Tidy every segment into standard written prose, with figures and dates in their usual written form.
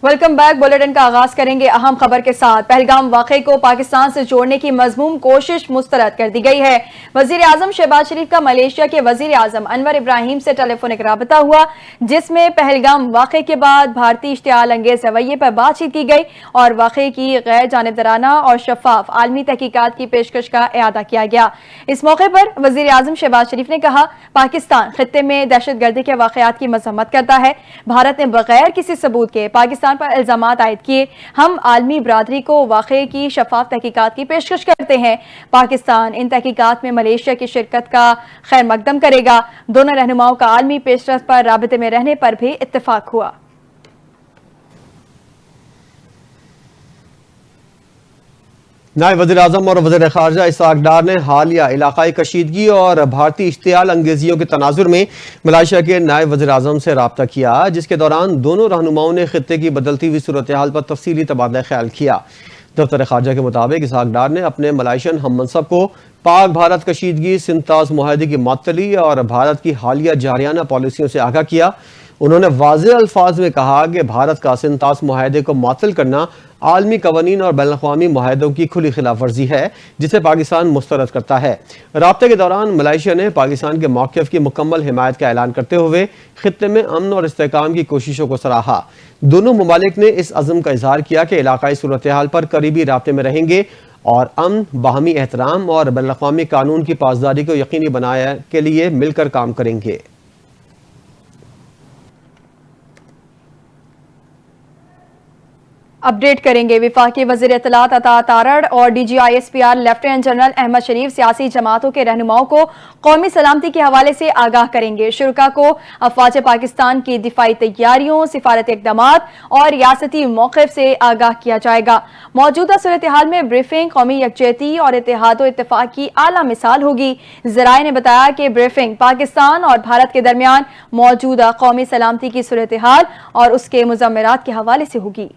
Welcome back. Bulletin کا آغاز کریں گے اہم خبر کے ساتھ۔ پہلگام واقعے کو پاکستان سے جوڑنے کی مذموم کوشش مسترد کر دی گئی ہے۔ وزیر اعظم شہباز شریف کا ملیشیا کے وزیر اعظم انور ابراہیم سے ٹیلی فونک رابطہ ہوا، جس میں پہلگام واقعے کے بعد بھارتی اشتعال انگیز رویے پر بات چیت کی گئی اور واقعے کی غیر جانبدارانہ اور شفاف عالمی تحقیقات کی پیشکش کا اعادہ کیا گیا۔ اس موقع پر وزیر اعظم شہباز شریف نے کہا، پاکستان خطے میں دہشت گردی کے واقعات کی مذمت کرتا ہے۔ بھارت نے بغیر کسی ثبوت کے پاکستان پر الزامات عائد کیے۔ ہم عالمی برادری کو واقعے کی شفاف تحقیقات کی پیشکش کرتے ہیں۔ پاکستان ان تحقیقات میں ملیشیا کی شرکت کا خیر مقدم کرے گا۔ دونوں رہنماؤں کا عالمی پیش رفت پر رابطے میں رہنے پر بھی اتفاق ہوا۔ نائب وزیر اعظم اور وزیر خارجہ اسحاق ڈار نے حالیہ علاقائی کشیدگی اور بھارتی اشتعال انگیزیوں کے تناظر میں ملائیشیا کے نائب وزیر اعظم سے رابطہ کیا، جس کے دوران دونوں رہنماؤں نے خطے کی بدلتی ہوئی صورتحال پر تفصیلی تبادلہ خیال کیا۔ دفتر خارجہ کے مطابق اسحاق ڈار نے اپنے ملائیشین ہم منصب کو پاک بھارت کشیدگی، سنتاز معاہدے کی معطلی اور بھارت کی حالیہ جارحانہ پالیسیوں سے آگاہ کیا۔ انہوں نے واضح الفاظ میں کہا کہ بھارت کا سنتاز معاہدے کو معطل کرنا عالمی قوانین اور بین الاقوامی معاہدوں کی کھلی خلاف ورزی ہے، جسے پاکستان مسترد کرتا ہے۔ رابطے کے دوران ملائیشیا نے پاکستان کے موقف کی مکمل حمایت کا اعلان کرتے ہوئے خطے میں امن اور استحکام کی کوششوں کو سراہا۔ دونوں ممالک نے اس عزم کا اظہار کیا کہ علاقائی صورتحال پر قریبی رابطے میں رہیں گے اور امن، باہمی احترام اور بین الاقوامی قانون کی پاسداری کو یقینی بنانے کے لیے مل کر کام کریں گے۔ اپڈیٹ کریں گے۔ وفاقی وزیر اطلاعات عطا تارڑ اور D G I S P R lieutenant general Ahmed Sharif سیاسی جماعتوں کے رہنماؤں کو قومی سلامتی کے حوالے سے آگاہ کریں گے۔ شرکاء کو افواج پاکستان کی دفاعی تیاریوں، سفارتی اقدامات اور ریاستی موقف سے آگاہ کیا جائے گا۔ موجودہ صورتحال میں بریفنگ قومی یکجہتی اور اتحاد و اتفاق کی اعلیٰ مثال ہوگی۔ ذرائع نے بتایا کہ بریفنگ پاکستان اور بھارت کے درمیان موجودہ قومی سلامتی کی صورتحال اور اس کے مضمرات کے حوالے سے ہوگی۔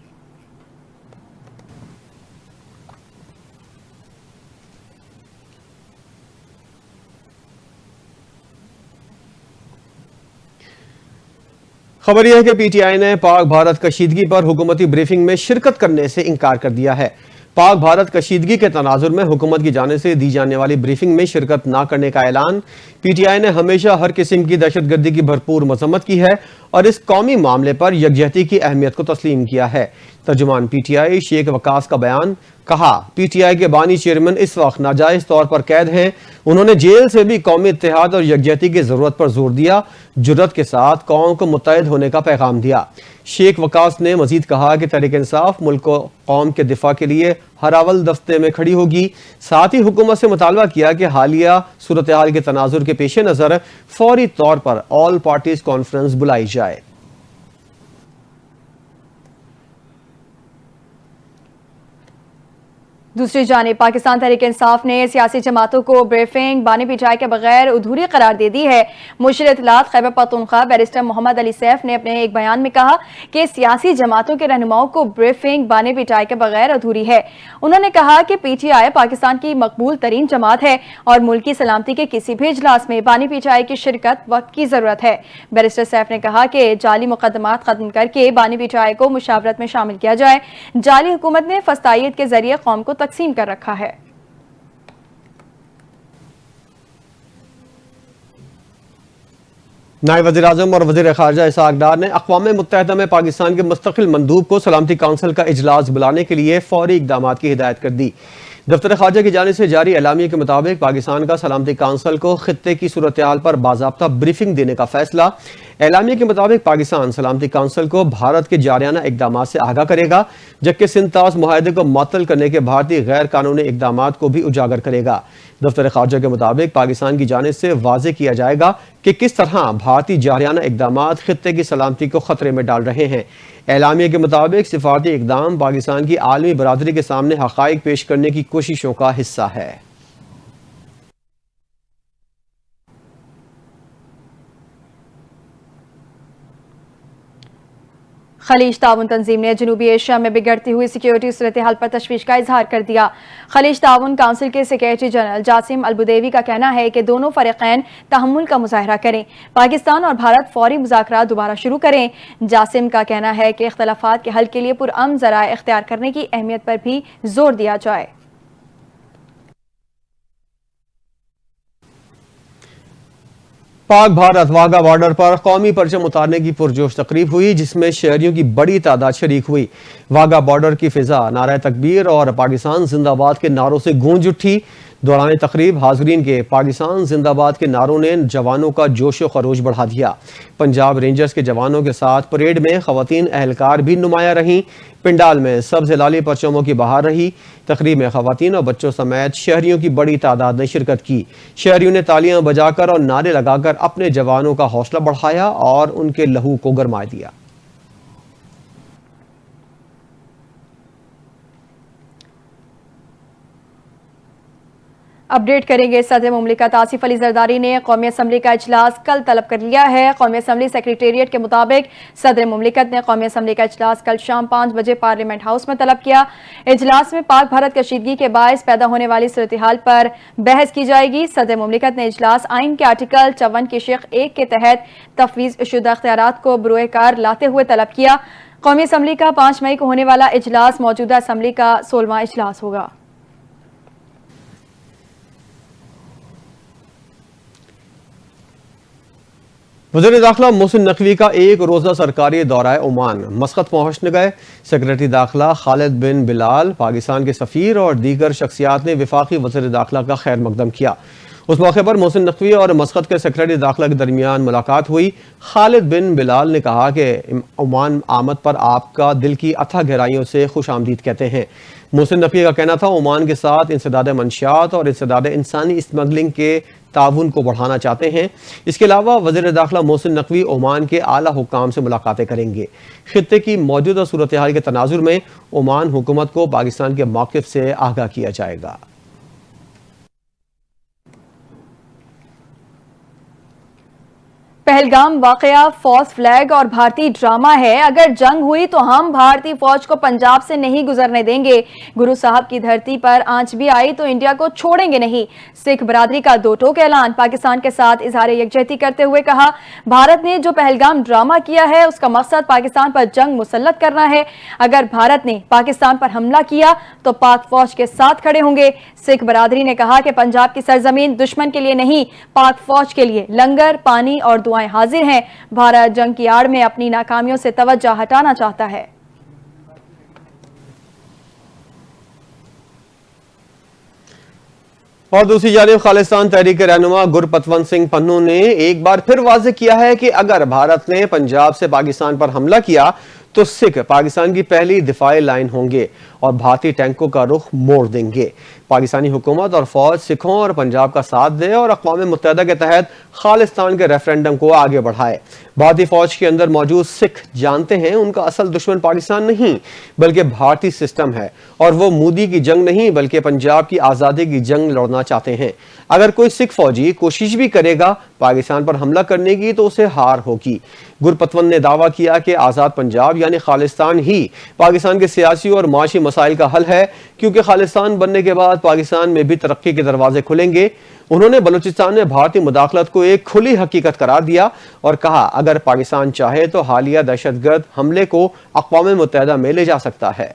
خبر یہ ہے کہ پی ٹی آئی نے پاک بھارت کشیدگی پر حکومتی بریفنگ میں شرکت کرنے سے انکار کر دیا ہے۔ پاک بھارت کشیدگی کے تناظر میں حکومت کی جانب سے دی جانے والی بریفنگ میں شرکت نہ کرنے کا اعلان۔ پی ٹی آئی نے ہمیشہ ہر قسم کی دہشت گردی کی بھرپور مذمت کی ہے اور اس قومی معاملے پر یکجہتی کی اہمیت کو تسلیم کیا ہے۔ ترجمان پی ٹی آئی شیخ وقاص کا بیان۔ کہا، پی ٹی آئی کے بانی چیئرمین اس وقت ناجائز طور پر قید ہیں۔ انہوں نے جیل سے بھی قومی اتحاد اور یکجہتی کی ضرورت پر زور دیا، جرأت کے ساتھ قوم کو متحد ہونے کا پیغام دیا۔ شیخ وقاص نے مزید کہا کہ تحریک انصاف ملک و قوم کے دفاع کے لیے ہر اول دستے میں کھڑی ہوگی۔ ساتھ ہی حکومت سے مطالبہ کیا کہ حالیہ صورتحال کے تناظر کے پیش نظر فوری طور پر آل پارٹیز کانفرنس بلائی جائے۔ دوسری جانب پاکستان تحریک انصاف نے سیاسی جماعتوں کو بریفنگ بانے بجائے کے بغیر ادھوری قرار دے دی ہے۔ مشیر اطلاعات خیبر پختونخوا بیرسٹر محمد علی سیف نے اپنے ایک بیان میں کہا کہ سیاسی جماعتوں کے رہنماؤں کو بریفنگ بانے بجائے کے بغیر ادھوری ہے۔ انہوں نے کہا کہ پی ٹی آئی پاکستان کی مقبول ترین جماعت ہے اور ملک کی سلامتی کے کسی بھی اجلاس میں بانے بجائے کی شرکت وقت کی ضرورت ہے۔ بیرسٹر سیف نے کہا کہ جعلی مقدمات ختم کر کے بانے بجائے کو مشاورت میں شامل کیا جائے۔ جعلی حکومت نے فسطائیت کے ذریعے قوم کو تقسیم کر رکھا ہے۔ نائب وزیر اعظم اور وزیر خارجہ اسحاق ڈار نے اقوام متحدہ میں پاکستان کے مستقل مندوب کو سلامتی کونسل کا اجلاس بلانے کے لیے فوری اقدامات کی ہدایت کر دی۔ دفتر خارجہ کی جانب سے جاری اعلامیے کے مطابق پاکستان کا سلامتی کونسل کو خطے کی صورتحال پر باضابطہ بریفنگ دینے کا فیصلہ۔ اعلامیے کے مطابق پاکستان سلامتی کونسل کو بھارت کے جارحانہ اقدامات سے آگاہ کرے گا، جبکہ سنتاز معاہدے کو معطل کرنے کے بھارتی غیر قانونی اقدامات کو بھی اجاگر کرے گا۔ دفتر خارجہ کے مطابق پاکستان کی جانب سے واضح کیا جائے گا کہ کس طرح بھارتی جارحانہ اقدامات خطے کی سلامتی کو خطرے میں ڈال رہے ہیں۔ اعلامیے کے مطابق سفارتی اقدام پاکستان کی عالمی برادری کے سامنے حقائق پیش کرنے کی کوششوں کا حصہ ہے۔ खलीज ताउन तंजीम ने जनूबी एशिया में बिगड़ती हुई सिक्योरिटी सूरत हाल पर तशवीश का इजहार कर दिया। खलीज ताउन काउंसिल के सेक्रेटरी जनरल जासिम अल-बुदेवी का कहना है कि दोनों फरीकैन तहम्मुल का मुजाहरा करें, पाकिस्तान और भारत फौरी मुज़ाकरात दोबारा शुरू करें। जासिम का कहना है कि इख्तलाफात के हल के लिए पुरअमन ज़राए इख्तियार करने की अहमियत पर भी जोर दिया जाए। पाक भारत वाघा बॉर्डर पर कौमी परचम उतारने की पुरजोश तकरीब हुई, जिसमें शहरियों की बड़ी तादाद शरीक हुई। वाघा बॉर्डर की फिजा नारा तकबीर और पाकिस्तान जिंदाबाद के नारों से गूंज उठी। दौरान तकरीब हाजरीन के पाकिस्तान जिंदाबाद के नारों ने जवानों का जोश व खरोश बढ़ा दिया। पंजाब रेंजर्स के जवानों के साथ परेड में खवातीन एहलकार भी नुमाया रहीं। पिंडाल में सब्ज लाली परचमों की बहार रही। तकरीब में खवातीन और बच्चों समेत शहरियों की बड़ी तादाद ने शिरकत की। शहरियों ने तालियां बजाकर और नारे लगाकर अपने जवानों का हौसला बढ़ाया और उनके लहू को गरमा दिया। अपडेट करेंगे। सदर मुमलिकत आसिफ अली जरदारी ने कौमी असम्बली का इजलास कल तलब कर लिया है। कौमी असम्बली सेक्रेटेरिएट के मुताबिक सदर मुमलिकत ने कौमी असम्बली का इजलास कल शाम 5 बजे पार्लियामेंट हाउस में तलब किया। इजलास में पाक भारत कशीदगी के बायस पैदा होने वाली सूरत हाल पर बहस की जाएगी। सदर मुमलिकत ने इजलास आइन के आर्टिकल 54 की शेख 1 के तहत तफवीज शुदा इख्तियारात को बरोए कार लाते हुए तलब किया। कौमी असम्बली का 5 मई को होने वाला इजलास मौजूदा असम्बली का 16वां इजलास होगा। वज़ीर दाखिला मोहसिन नकवी का एक रोज़ा सरकारी दौरा ओमान मस्कत पहुँचने गए। सेक्रेटरी दाखिला खालिद बिन बिलाल, पाकिस्तान के सफ़ीर और दीगर शख्सियात ने वफाकी वज़ीर दाखिला का खैर मकदम किया। उस मौके पर मोहसिन नकवी और मस्कत के सेक्रेटरी दाखिला के दरमियान मुलाकात हुई। खालिद बिन बिलाल ने कहा कि ओमान आमद पर आपका दिल की अथाह गहराइयों से खुश आमदीद कहते हैं। मोहसिन नकवी का कहना था ओमान के साथ इंसदाद मंशियात और इंसदाद इंसानी स्मगलिंग के ताउन को बढ़ाना चाहते हैं। इसके अलावा वज़ीर दाखिला मोहसिन नकवी ओमान के आला हुक्काम से मुलाकातें करेंगे। खित्ते की मौजूदा सूरत हाल के तनाजुर में ओमान हुकूमत को पाकिस्तान के मौक़िफ़ से आगाह किया जाएगा। पहलगाम वाकया फौज फ्लैग और भारतीय ड्रामा है। अगर जंग हुई तो हम भारतीय फौज को पंजाब से नहीं गुजरने देंगे। गुरु साहब की धरती पर आंच भी आई तो इंडिया को छोड़ेंगे नहीं। सिख बरादरी का दो टोक ऐलान। पाकिस्तान के साथ इजहार यकजहती करते हुए कहा, भारत ने जो पहलगाम ड्रामा किया है उसका मकसद पाकिस्तान पर जंग मुसल्लत करना है। अगर भारत ने पाकिस्तान पर हमला किया तो पाक फौज के साथ खड़े होंगे। सिख बरादरी ने कहा कि पंजाब की सरजमीन दुश्मन के लिए नहीं, पाक फौज के लिए लंगर, पानी और दुआएं हाजिर हैं। भारत जंग की आड़ में अपनी नाकामियों से तवज्जो हटाना चाहता है। और दूसरी जानिब खालिस्तान तहरीक के रहनुमा गुरपतवंत सिंह पन्नू ने एक बार फिर वाज़ेह किया है कि अगर भारत ने पंजाब से पाकिस्तान पर हमला किया तो सिख पाकिस्तान की पहली दिफाई लाइन होंगे और भारतीय टैंकों का रुख मोड़ देंगे। पाकिस्तानी हुकूमत और फौज सिखों और पंजाब का साथ दे और अक़वाम मुत्तहिदा के तहत खालिस्तान के रेफरेंडम को आगे बढ़ाए। भारतीय फौज के अंदर मौजूद सिख जानते हैं उनका असल दुश्मन पाकिस्तान नहीं बल्कि भारतीय सिस्टम है और वो मोदी की जंग नहीं बल्कि पंजाब की आज़ादी की जंग लड़ना चाहते हैं। अगर कोई सिख फौजी कोशिश भी करेगा पाकिस्तान पर हमला करने की तो उसे हार होगी। गुरपतवंत ने दावा किया कि आज़ाद पंजाब यानी खालिस्तान ही पाकिस्तान के सियासी और माशी मसाइल का हल है, क्योंकि खालिस्तान बनने के बाद पाकिस्तान में भी तरक्की के दरवाजे खुलेंगे। उन्होंने बलूचिस्तान में भारतीय मुदाखलत को एक खुली हकीकत करार दिया और कहा, अगर पाकिस्तान चाहे तो हालिया दहशतगर्द हमले को अक़वाम मुत्तहिदा में ले जा सकता है।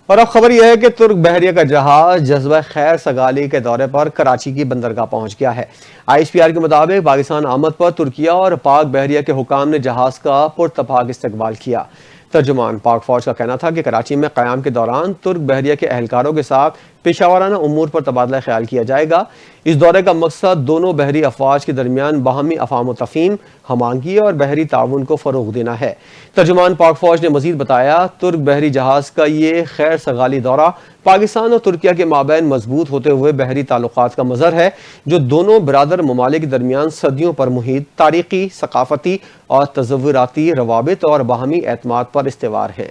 और अब खबर यह है कि तुर्क बहरिया का जहाज जज्बा खैर सगाली के दौरे पर कराची की बंदरगाह पहुंच गया है। ISPR के मुताबिक पाकिस्तान आमद पर तुर्किया और पाक बहरिया के हुकाम ने जहाज का पुरतपाक इस्तकबाल किया। तर्जुमान पाक फौज का कहना था कि कराची में क़याम के दौरान तुर्क बहरिया के एहलकारों के साथ पेशावराना उमूर पर तबादला ख्याल किया जाएगा। इस दौरे का मकसद दोनों बहरी अफवाज के दरमियान बाहमी अफाम तफहीम, हमांगी और बहरी ताउन को फ़रोग़ देना है। तर्जुमान पाक फौज ने मजीद बताया, तुर्क बहरी जहाज का ये खैर सगाली दौरा पाकिस्तान और तुर्किया के माबैन मजबूत होते हुए बहरी ताल्लुकात का मज़हर है, जो दोनों बरादर ममालिक के दरमियान सदियों पर मुहित तारीखी, सकाफती और तज़व्वुराती रवाबित और बाहमी एतमाद पर इस्तेवार है।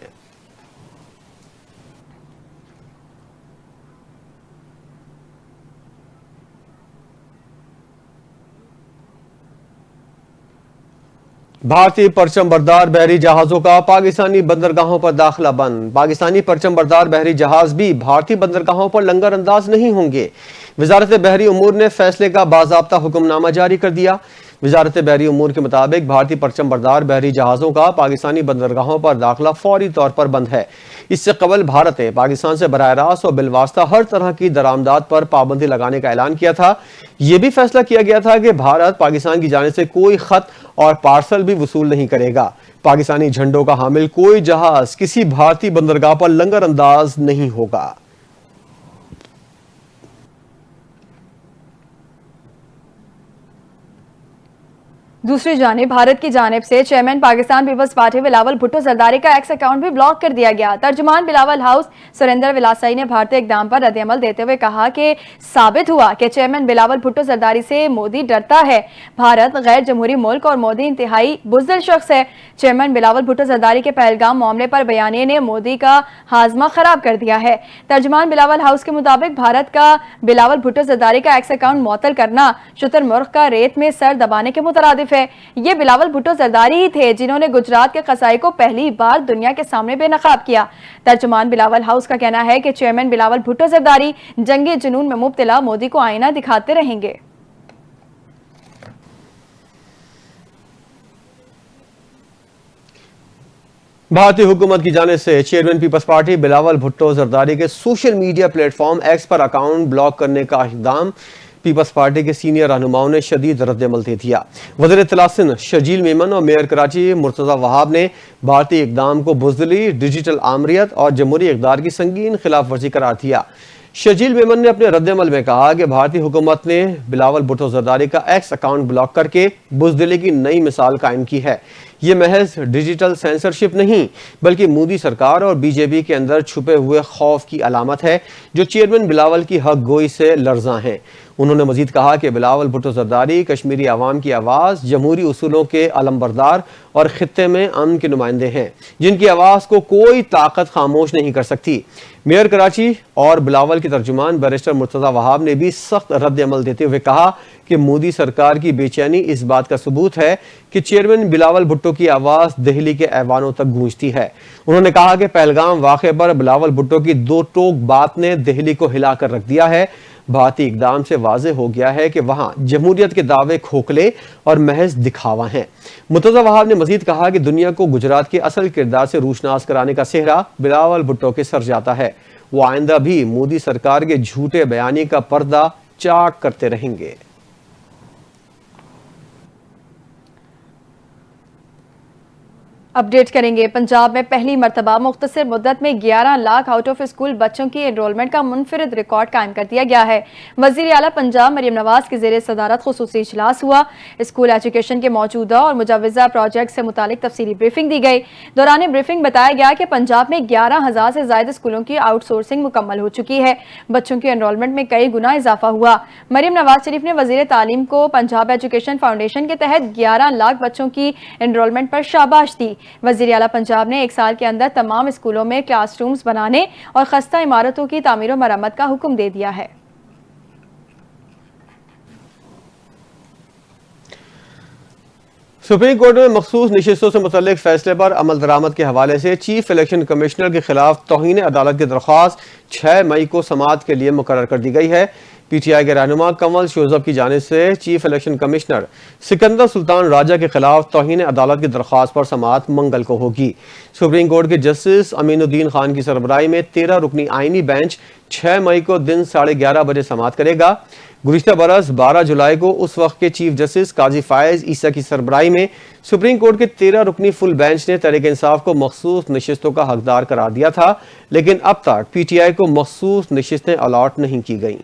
भारतीय परचम बरदार बहरी जहाजों का पाकिस्तानी बंदरगाहों पर दाखिला बंद। पाकिस्तानी परचम बरदार बहरी जहाज भी भारतीय बंदरगाहों पर लंगर अंदाज नहीं होंगे। वजारत बहरी उमूर ने फैसले का बाज़ाब्ता हुक्मनामा जारी कर दिया। वजारत बहरी उमूर के मुताबिक भारतीय परचम बरदार बहरी जहाज़ों का पाकिस्तानी बंदरगाहों पर दाखिला फौरी तौर पर बंद है। इससे कबल भारत ने पाकिस्तान से बराह रास्त और बिलवास्ता हर तरह की दरामदात पर पाबंदी लगाने का ऐलान किया था। यह भी फैसला किया गया था कि भारत पाकिस्तान की जानिब से कोई खत और पार्सल भी वसूल नहीं करेगा। पाकिस्तानी झंडों का हामिल कोई जहाज किसी भारतीय बंदरगाह पर लंगर अंदाज नहीं होगा। दूसरी जानिब भारत की जानिब से chairman Pakistan Peoples Party Bilawal Bhutto Zardari का एक्स अकाउंट भी ब्लॉक कर दिया गया। तर्जुमान बिलावल हाउस सुरेंद्र विलासाई ने भारतीय इकदाम पर रद्दअमल देते हुए कहा कि साबित हुआ कि चेयरमैन बिलावल भुट्टो जरदारी से मोदी डरता है। भारत गैर जमहूरी मुल्क और मोदी इंतहाई बुज़दिल शख्स है। चेयरमैन बिलावल भुट्टो जरदारी के पहलगाम मामले पर बयानिए ने मोदी का हाजमा खराब कर दिया है। तर्जुमान बिलावल हाउस के मुताबिक भारत का बिलावल भुट्टो जरदारी का एक्स अकाउंट मुअत्तल करना शुतुरमुर्ग का रेत में सर दबाने के मुतरादिफ है। ये बिलावल भुट्टो जरदारी ही थे जिन्होंने गुजरात के कसाई को पहली बार दुनिया के सामने बेनकाब किया। तर्जुमान बिलावल हाउस का कहना है कि चेयरमैन बिलावल भुट्टो जरदारी जंगी जुनून में मुब्तला मोदी को आईना दिखाते रहेंगे। भारतीय हुकूमत की जानिब से chairman Peoples Party Bilawal Bhutto Zardari के सोशल मीडिया प्लेटफॉर्म एक्स पर अकाउंट ब्लॉक करने का इक़दाम पीपल्स पार्टी के सीनियर रहनुमाओं ने शदीद रद्दअमल दे दिया। वज़ीर इत्तला सिंध शर्जील मेमन और मेयर कराची मुर्तज़ा वहाब ने भारतीय इक़दाम को बुज़दिली, डिजिटल आमरीत और जमहूरी इक़दार की संगीन खिलाफ वर्जी करार दिया। शर्जील मेमन ने अपने रद्दअमल में कहा कि भारतीय हुकूमत ने बिलावल भुट्टो जरदारी का एक्स अकाउंट ब्लॉक करके बुज़दिली की नई मिसाल कायम की है। ये महज डिजिटल सेंसरशिप नहीं बल्कि मोदी सरकार और बीजेपी के अंदर छुपे हुए खौफ की अलामत है जो चेयरमैन बिलावल की हक गोई से लर्जा हैं। उन्होंने मजीद कहा कि बिलावल भुट्टो जरदारी कश्मीरी आवाम की आवाज़, जमहूरी उसूलों के अलमबरदार और खित्ते में अमन के नुमाइंदे हैं जिनकी आवाज़ को कोई ताकत खामोश नहीं कर सकती। मेयर कराची और बिलावल के तर्जुमान बैरिस्टर मुर्तज़ा वहाब ने भी सख्त रद्दअमल देते हुए कहा कि मोदी सरकार की बेचैनी इस बात का सबूत है कि चेयरमैन बिलावल भुट्टो की आवाज़ दिल्ली के ऐवानों तक गूंजती है। उन्होंने कहा कि पहलगाम वाक़े पर बिलावल भुट्टो की दो टोक बात ने दिल्ली को हिलाकर रख दिया है। भारतीय इक़दाम से वाज़ेह हो गया है कि वहाँ जमहूरियत के दावे खोखले और महज दिखावा हैं। मुर्तज़ा वहाब ने मजीद कहा कि दुनिया को गुजरात के असल किरदार से रूशनास कराने का सेहरा बिलावल भुट्टो के सर जाता है। वो आइंदा भी मोदी सरकार के झूठे बयानी का पर्दा चाक करते रहेंगे। अपडेट करेंगे। पंजाब में पहली मरतबा मुख्तसर मुद्दत में 11 लाख आउट ऑफ स्कूल बच्चों की एनरोलमेंट का मुनफरिद रिकॉर्ड कायम कर दिया गया है। वज़ीर आला पंजाब मरियम नवाज की ज़ेरे सदारत खुसूसी इजलास हुआ। स्कूल एजुकेशन के मौजूदा और मुजव्वज़ा प्रोजेक्ट से मुतालिक तफसीली ब्रीफिंग दी गई। दौरान ब्रीफिंग बताया गया कि पंजाब में 11,000 से ज़ायद स्कूलों की आउटसोर्सिंग मुकम्मल हो चुकी है। बच्चों की एनरोलमेंट में कई गुना इजाफा हुआ। मरियम नवाज शरीफ ने वज़ीर तालीम को पंजाब एजुकेशन फाउंडेशन के तहत 11 लाख बच्चों की एनरोलमेंट पर शाबाश दी। वज़ीर आला पंजाब ने 1 साल के अंदर तमाम स्कूलों में क्लासरूम्स बनाने और खस्ता इमारतों की तामीर और मरम्मत का हुक्म दे दिया है। सुप्रीम कोर्ट में मखसूस नशिस्तों से मुतल्लिक फैसले पर अमल दरामद के हवाले से चीफ इलेक्शन कमिश्नर के खिलाफ तौहीन अदालत की दरख्वास्त 6 मई को समाअत के लिए मुकर्रर कर दी गई है। पीटीआई के रहनुमा कंवल शोजब की जानिब से chief election commissioner Sikandar Sultan Raja के खिलाफ तौहीन अदालत की दरख्वास्त पर समाअत मंगल को होगी। सुप्रीम कोर्ट के जस्टिस अमीनुद्दीन खान की सरबराही में 13 रुकनी आईनी बेंच 6 मई को दिन 11:30 बजे समाअत करेगा। गुज़िश्ता बरस 12 जुलाई को उस वक्त के चीफ जस्टिस काजी फायज ईसा की सरबराही में सुप्रीम कोर्ट के 13 रुकनी फुल बेंच ने तहरीक इंसाफ को मखसूस नशिस्तों का हकदार करार दिया था, लेकिन अब तक पीटीआई को मखसूस नशिस्तें अलॉट नहीं की गईं।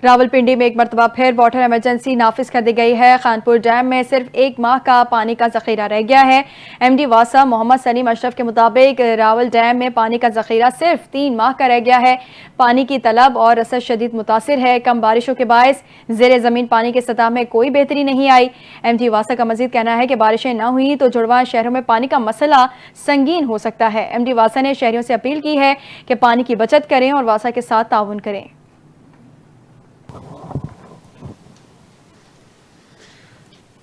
रावलपिंडी में एक मरतबा फिर वाटर एमरजेंसी नाफिज कर दी गई है। खानपुर डैम में सिर्फ 1 माह का पानी का जखीरा रह गया है। एमडी वासा मोहम्मद सलीम अशरफ के मुताबिक रावल डैम में पानी का जखीरा सिर्फ 3 माह का रह गया है। पानी की तलब और रसद शदीद मुतासिर है। कम बारिशों के बायस ज़ेरे ज़मीन पानी की सतह में कोई बेहतरी नहीं आई। एमडी वासा का मजीद कहना है कि बारिशें न हुई तो जुड़वा शहरों में पानी का मसला संगीन हो सकता है। एमडी वासा ने शहरियों से अपील की है कि पानी की बचत करें और वासा के साथ ताउन करें।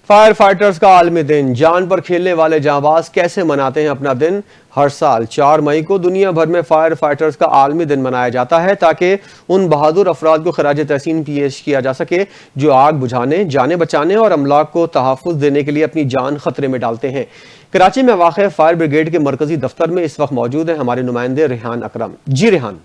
فائر فائٹرز کا عالمی دن، جان پر کھیلنے والے جانباز کیسے مناتے ہیں اپنا دن؟ ہر سال 4 مئی کو دنیا بھر میں فائر فائٹرز کا عالمی دن منایا جاتا ہے تاکہ ان بہادر افراد کو خراج تحسین پیش کیا جا سکے جو آگ بجھانے، جانیں بچانے اور املاک کو تحفظ دینے کے لیے اپنی جان خطرے میں ڈالتے ہیں۔ کراچی میں واقع فائر بریگیڈ کے مرکزی دفتر میں اس وقت موجود ہیں ہمارے نمائندے ریحان اکرم۔ جی ریحان۔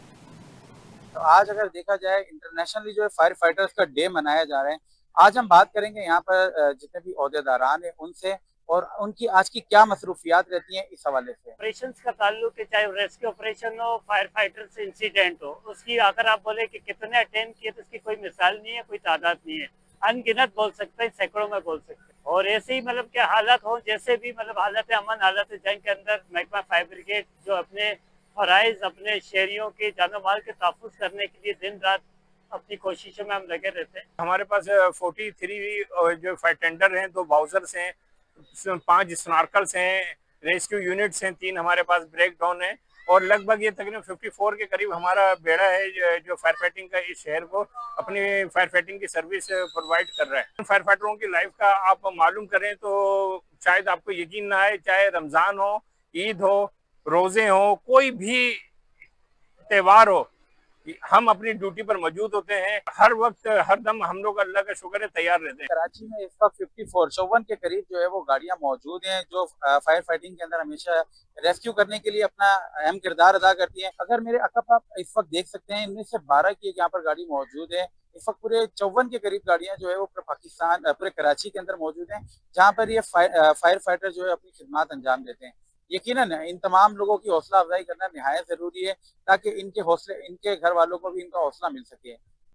تو آج اگر دیکھا جائے انٹرنیشنلی جو ہے فائر فائٹرز کا ڈے منایا جا رہا ہے۔ آج ہم بات کریں گے یہاں پر جتنے بھی عہدیداران ہیں ان سے، اور ان کی آج کی کیا مصروفیات رہتی ہیں اس حوالے سے۔ آپریشنز کا تعلق ہے، چاہے ریسکیو آپریشن ہو، فائر فائٹر سے انسیڈنٹ ہو، اس کی اگر آپ بولے کہ کتنے اٹینڈ کیے تو اس کی کوئی مثال نہیں ہے، کوئی تعداد نہیں ہے، ان گنت بول سکتے ہیں، سینکڑوں میں بول سکتے ہیں۔ اور ایسے ہی مطلب کہ حالات ہوں، جیسے بھی مطلب حالت امن، حالت جنگ کے اندر محکمہ فائر بریگیڈ جو اپنے فرائض، اپنے شہریوں کے جان و مال کے تحفظ کرنے کے لیے دن رات اپنی کوششوں میں ہم لگے رہتے ہیں۔ ہمارے پاس 43 جو فائر ٹینڈر ہیں، 2 باؤزرز ہیں، 5 اسنارکلز ہیں، ریسکیو یونٹس ہیں، 3 ہمارے پاس بریک ڈاؤن ہیں، اور لگ بھگ یہ تقریباً 54 کے قریب ہمارا بیڑا ہے جو فائر فائٹنگ کا اس شہر کو اپنی فائر فائٹنگ کی سروس پرووائڈ کر رہا ہے۔ فائر فائٹروں کی لائف کا آپ معلوم کریں تو شاید آپ کو یقین نہ آئے، چاہے رمضان ہو، عید ہو، روزے ہوں، کوئی بھی تہوار ہو، ہم اپنی ڈیوٹی پر موجود ہوتے ہیں۔ ہر وقت ہر دم ہم لوگ اللہ کا شکر ہے تیار رہتے ہیں۔ کراچی میں اس وقت 54 کے قریب جو ہے وہ گاڑیاں موجود ہیں جو فائر فائٹنگ کے اندر ہمیشہ ریسکیو کرنے کے لیے اپنا اہم کردار ادا کرتی ہیں۔ اگر میرے عقب آپ اس وقت دیکھ سکتے ہیں، ان میں سے 12 کی یہاں پر گاڑی موجود ہے۔ اس وقت پورے 54 کے قریب گاڑیاں جو ہے وہ پاکستان پورے کراچی کے اندر موجود ہیں، جہاں پر یہ فائر فائٹر جو ہے اپنی خدمات انجام دیتے ہیں۔ یقیناً ان تمام لوگوں کی حوصلہ افزائی کرنا نہایت ضروری ہے تاکہ ان کے گھر والوں کو بھی ان کا حوصلہ مل سکے۔